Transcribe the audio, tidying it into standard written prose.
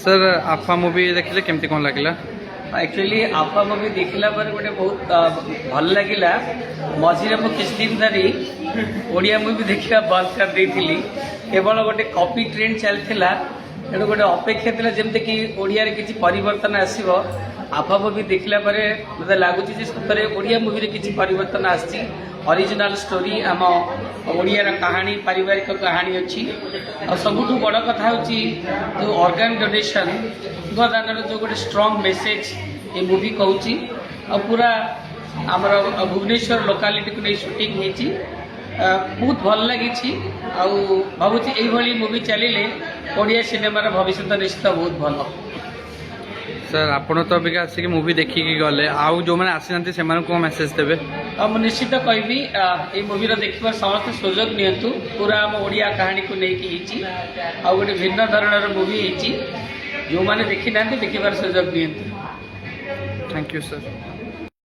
Sir आपा movie देखिले केमती कौन लगिला? एक्चुअली आपा मूवी देखला पर गोटे बहुत भल लगिला। मझे मु किछ दिन धरी ओडिया मूवी देखा बंद कर देइथिली। केवल गोटे कॉपी ट्रेंड चलथिला एणु गोटे अपेक्षा थिला जेमते कि ओडिया रे किछि परिवर्तन आसीबो। आपा मूवी देखला पर मते लागुछि जे सतरे ओडिया मूवी रे किछि परिवर्तन आछि। ओरिजिनल स्टोरी आम ओडिया रा कहानी पारिवारिक कहानी अच्छी। और सबुठु बड़ कथा होची जो ऑर्गन डोनेशन दान जो गोटे स्ट्रांग मेसेज ये मूवी कहूँ। और पूरा आमर भुवनेश्वर लोकालिटी को नहीं शूटिंग होती बहुत भल लगी। भावुँ यही मूवी चलिले ओडिया सिनेमार भविष्य निश्चित बहुत भल। सर आपण तो अबिका आसिक मूवी देखिकी गले आउ जो मैंने आसी नांती सेमान को मेसेज देबे? मुझे निश्चित कहबी ये मूवी देखिबार समस्त सुजोग नियंतु। पूरा आम ओडिया कहानी को लेकिन आ गोटे भिन्न धरणर मूवी जो मैंने देखी ना देखिबार सुजोग नियंतु। Thank you sir.